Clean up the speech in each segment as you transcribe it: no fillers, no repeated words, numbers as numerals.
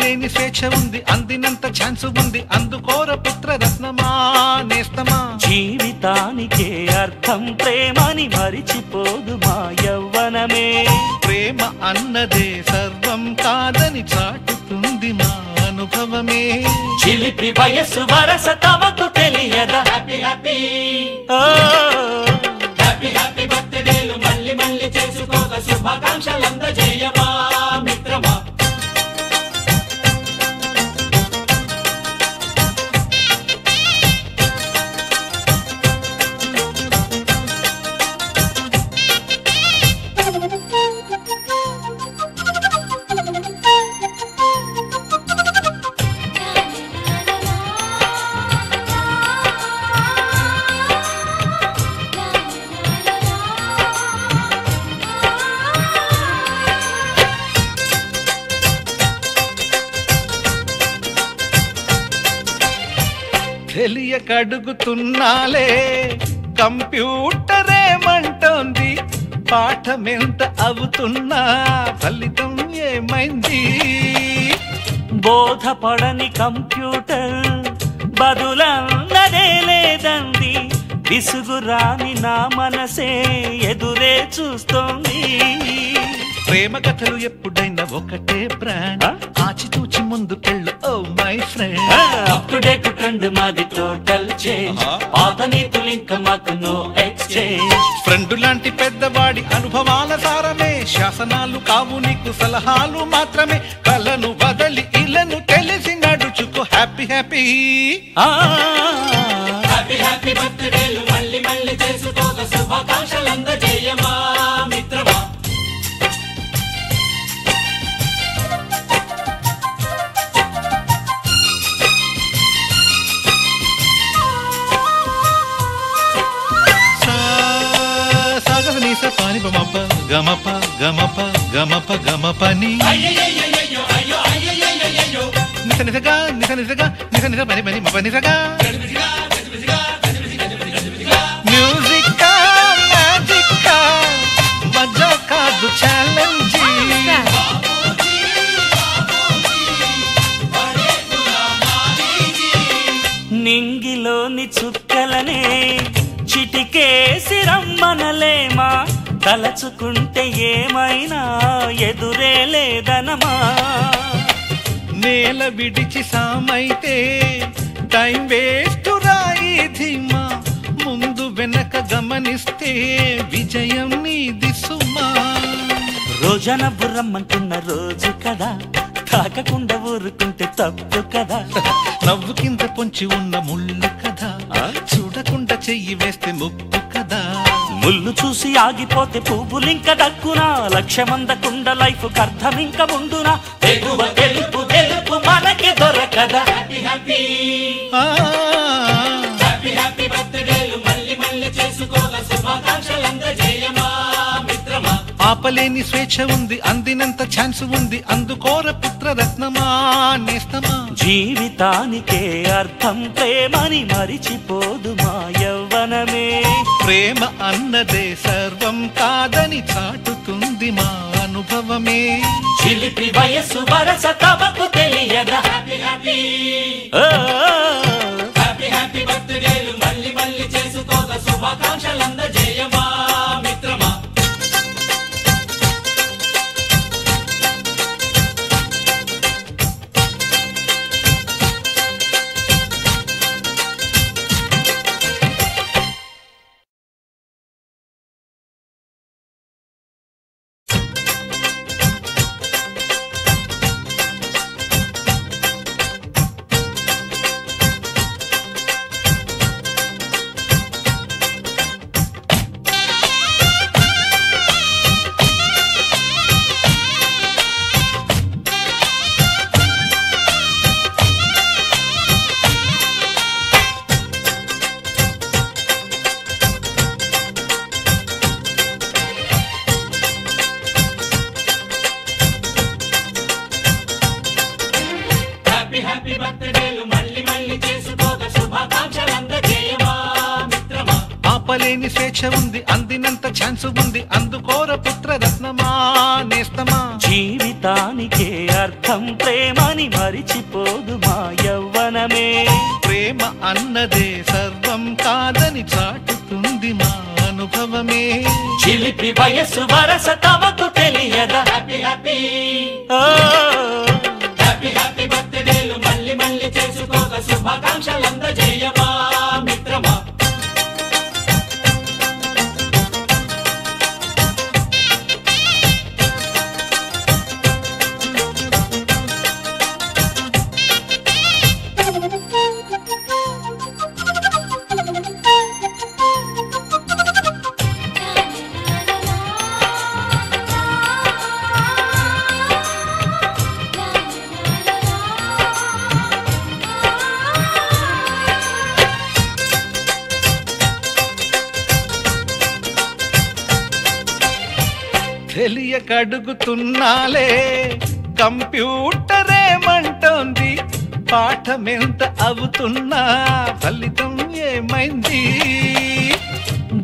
ఆపలేని స్వేచ్ఛ ఉంది, అందినంత ఛాన్స్ ఉంది, అందుకోర పుత్ర రత్నమా నేస్తమా. జీవితానికే అర్థం ప్రేమని మరిచిపోదు మా యవ్వనమే. ప్రేమ అన్నదే సర్వం కాదని చాటుతుంది మా అనుభవమే. చిలిపి వయస్సు వరస తమకు తెలియదా. హ్యాపీ హ్యాపీ హ్యాపీ హ్యాపీ బర్త్డేలు మళ్ళీ మళ్ళీ చేసుకోక శుభాకాంక్షలందజేయమా మిత్రమా. తెలియకడుగుతున్నాలే కంప్యూటరేమంటోంది, పాఠమెంత అవుతున్నా ఫలితం ఏమైంది. బోధపడని కంప్యూటర్ బదులన్నదే లేదండి, విసుగురాని నా మనసే ఎదురే చూస్తోంది. ప్రేమ కథలు ఎప్పుడైనా ఒకటే బ్రాండ్, ఆచితూచి ముందుకెళ్ళు oh my friend. Up to date trend మాది టోటల్ చేంజ్, పాత నీతులు ఇంకా మాకు నో ఎక్స్చేంజ్. ఫ్రెండ్ లాంటి పెద్దవాడి అనుభవాల సారమే, శాసనాలు కావు నీకు సలహాలు మాత్రమే. కలను వదలి ఇలను తెలిసి నడుచుకో హ్యాపీ హ్యాపీ హ్యాపీ హ్యాపీ బర్త్డేలు మళ్ళీ మళ్ళీ చేసుకోక శుభాకాంక్షలందజేయమా మిత్రమా. పాని బమప గమప గమప గమప గమపని నిస నిసగా నిస నిసగా నిస నిస పని పని మప నిసగా. మ్యూజిక్ మ్యాజిక్ మజా కాదు ఛాలెంజ్. నింగిలోని చుక్కలనే చిటికేసి రమ్మనలేమా, తలచుకుంటే ఏమైనా ఎదురే లేదనమా. నేల విడిచి సామైతే టైం వేస్ట్ రాయి ధీమా, ముందు వెనక గమనిస్తే విజయం నీది సుమా. రోజన బుర్రమ్మంటున్న రోజు కదా, తాకకుండా ఊరుకుంటే తప్పు కదా. నవ్వు కింద పొంచి ఉన్న ముళ్ళు కదా, చూడకుండా చెయ్యి వేస్తే ముప్పు కదా. ముళ్ళు చూసి ఆగిపోతే పువ్వులింక దక్కునా, లక్ష్యమందకుండా లైఫ్ అర్థం ఇంక ముందునా. తెగువ తెలుపు తెలుపు మనకి దొరకదా. హ్యాపీ హ్యాపీ హ్యాపీ హ్యాపీ బర్త్డేలు మళ్ళీ మళ్ళీ చేసుకోక శుభాకాంక్షలందజేయమా మిత్రమా. ఆపలేని స్వేచ్ఛ ఉంది, అందినంత ఛాన్స్ ఉంది, అందుకోర పుత్ర రత్నమా నేస్తమా. జీవితానికే అర్థం ప్రేమని మరిచిపోదు మా యవ్వనమే. ప్రేమ అన్నదే సర్వం కాదని చాటుతుంది మా అనుభవమే. చిలిపి వయస్సు వరస తమకు తెలియదా. హ్యాపీ హ్యాపీ హ్యాపీ హ్యాపీ బర్త్డేలు మళ్ళీ మళ్ళీ చేసుకోక శుభాకాంక్షలందజేయమా మిత్రమా. ఆపలేని స్వేచ్ఛ ఉంది, అందినంత ఛాన్స్ ఉంది, అందుకోర పుత్ర రత్నమా నేస్తమా. జీవితానికే అర్థం ప్రేమని మరిచిపోదు మా యవ్వనమే. ప్రేమ అన్నదే సర్వం కాదని చాటుతుంది మా అనుభవమే. చిలిపి వయసు వరస తమకు తెలియదా? హ్యాపీ హ్యాపీ హ్యాపీ హ్యాపీ బర్త్డేలు మళ్ళీ మళ్ళీ చేసుకోక శుభాకాంక్షలందజేయమా మిత్రమా. తెలియకడుగుతున్నాలే కంప్యూటరేమంటోంది, పాఠమెంత అవుతున్నా ఫలితం ఏమైంది?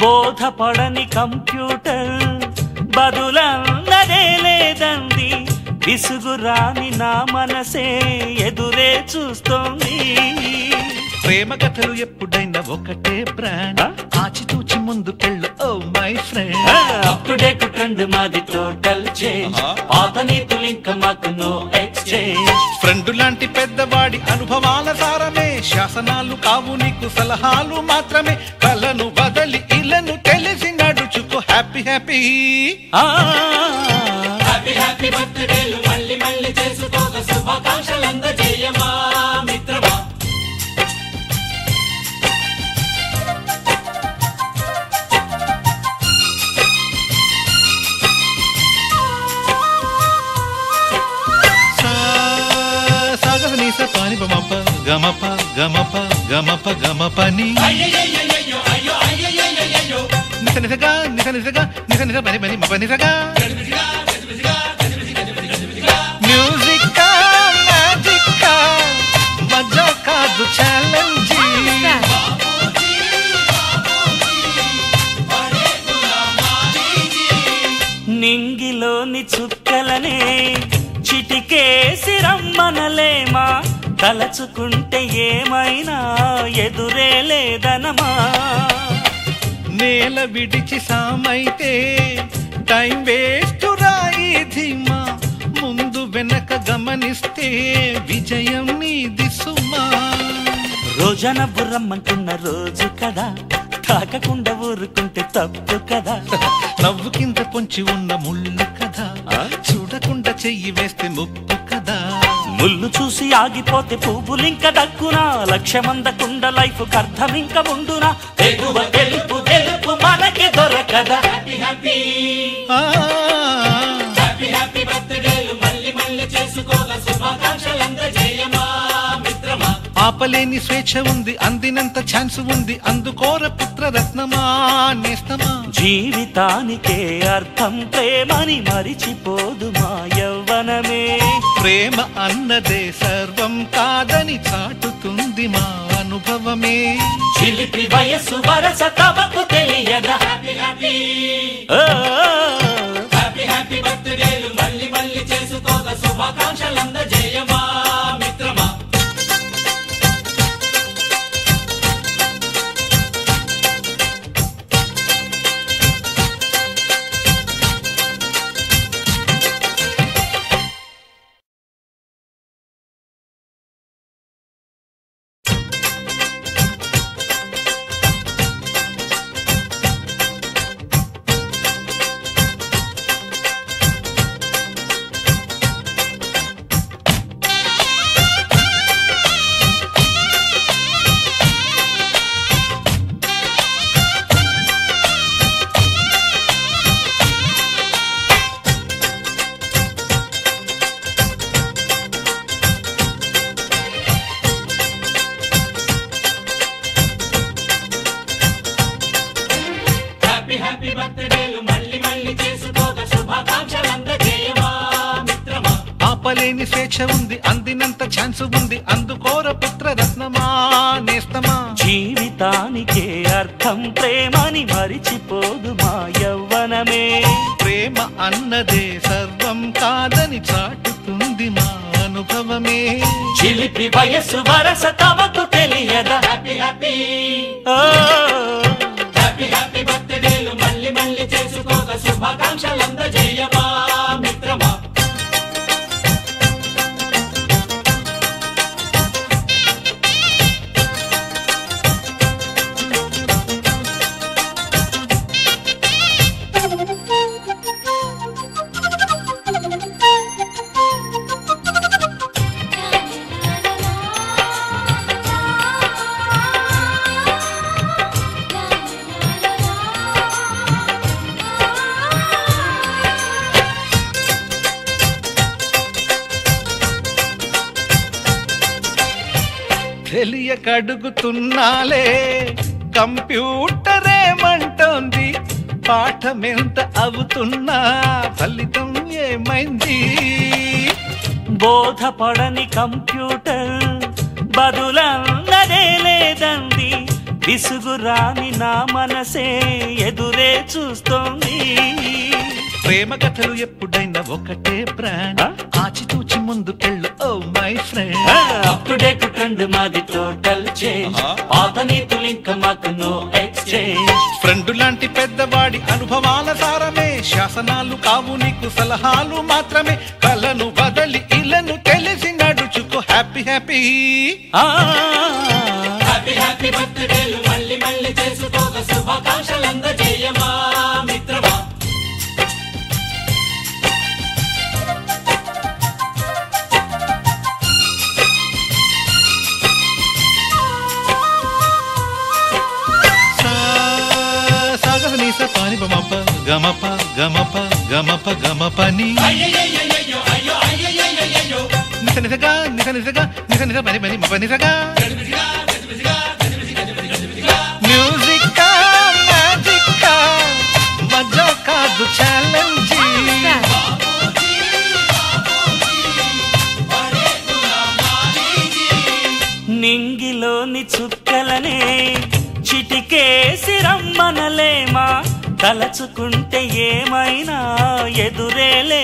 బోధపడని కంప్యూటర్ బదులన్నదే లేదండి, విసుగురాని నా మనసే ఎదురే చూస్తోంది. ప్రేమ కథలు ఎప్పుడైనా ఒకటే బ్రాండ్, ఆచితూచి ముందుకెళ్ళు oh my friend. Up to date trend మాది టోటల్ చేంజ్, పాత నీతులు ఇంకా మాకు నో ఎక్స్చేంజ్. ఫ్రెండ్ లాంటి పెద్దవాడి అనుభవాల సారమే, శాసనాలు కావు నీకు సలహాలు మాత్రమే. కలను వదలి ఇలను తెలిసి నడుచుకో హ్యాపీ హ్యాపీ హ్యాపీ హ్యాపీ బర్త్డేలు మళ్ళీ మళ్ళీ చేసుకోక శుభాకాంక్షలందజేయమా మిత్రమా. పాని బమప గమప గమప గమప గమపని నిస నిసగా నిస నిసగా నిస నిస పని పని మప నిసగా. మ్యూజిక్ మ్యాజిక్ మజా కాదు ఛాలెంజ్. నింగిలోని చుక్కలనే చిటికేసి రమ్మనలేమా, తలచుకుంటే ఏమైనా ఎదురే లేదనమా. నేల విడిచి సామైతే టైం వేస్ట్ రాయి ధీమా, ముందు వెనక గమనిస్తే విజయం నీది సుమా. రోజన బుర్రమ్మంటున్న రోజు కదా, తాకకుండా ఊరుకుంటే తప్పు కదా. నవ్వు కింద పొంచి ఉన్న ముళ్ళు కదా, చూడకుండా చెయ్యి వేస్తే ముప్పు కదా. ముళ్ళు చూసి ఆగిపోతే పువ్వులింక దక్కునా, లక్ష్యమందకుండా లైఫ్ అర్థం ఇంక ఉండునా. తెగువ తెలుపు తెలుపు మనకి దొరకదా. హ్యాపీ హ్యాపీ హ్యాపీ హ్యాపీ బర్త్డేలు మళ్ళీ మళ్ళీ చేసుకోక శుభాకాంక్షలందజేయమా మిత్రమా. ఆపలేని స్వేచ్ఛ ఉంది, అందినంత ఛాన్స్ ఉంది, అందుకోర పుత్ర రత్నమా నేస్తమా. జీవితానికే అర్థం ప్రేమని మరిచిపోదు మా యవ్వనమే. ప్రేమ అన్నదే సర్వం కాదని చాటుతుంది మా అనుభవమే. చిలిపి వయసు వరస తమకు తెలియదా. హ్యాపీ హ్యాపీ హ్యాపీ హ్యాపీ బర్త్డేలు మళ్ళీ మళ్ళీ చేసుకోక శుభాకాంక్షలందజేయమా మిత్రమా. ఆపలేని స్వేచ్ఛ ఉంది, అందినంత ఛాన్స్ ఉంది, అందుకోర పుత్ర రత్నమా నేస్తమా జీవితానికే అర్థం ప్రేమని మరిచిపోదు మా యవ్వనమే ప్రేమ అన్నదే సర్వం కాదని చాటుతుంది మా అనుభవమే చిలిపి వయసు వరస తమకు తెలియదా హ్యాపీ హ్యాపీ హ్యాపీ హ్యాపీ బర్త్డేలు మళ్ళీ మళ్ళీ చేసుకోక శుభాకాంక్షలందజేయమా మిత్రమా తెలియకడుగుతున్నాలే కంప్యూటరేమంటోంది పాఠమెంత అవుతున్నా ఫలితం ఏమైంది బోధపడని కంప్యూటర్ బదులన్నదే లేదండి విసుగురాని నా మనసే ఎదురే చూస్తోంది ప్రేమ కథలు ఎప్పుడైనా ఒకటే బ్రాండ్ ఆచితూచి ముందుకెళ్ళు oh my friend up to date trend మాది టోటల్ చేంజ్ పాత నీతులు ఇంకా మాకు నో ఎక్స్చేంజ్ ఫ్రెండ్ లాంటి పెద్దవాడి అనుభవాల సారమే శాసనాలు కావు నీకు సలహాలు మాత్రమే కలను బదలి ఇలను తెలిసి నడుచుకో హ్యాపీ హ్యాపీ హ్యాపీ హ్యాపీ బర్త్డేలు మళ్ళీ మళ్ళీ చేసుకోక శుభాకాంక్షలందజేయమా మిత్రమా పాని బమప గమప గమప గమప గమపని నిస నిసగా నిస నిసగా నిస నిస పని పని మప నిసగా మ్యూజిక్ మ్యాజిక్ మజా కాదు ఛాలెంజ్ నింగిలోని చుక్కలనే చిటికేసి రమ్మనలేమా తలచుకుంటే ఏమైనా ఎదురేలే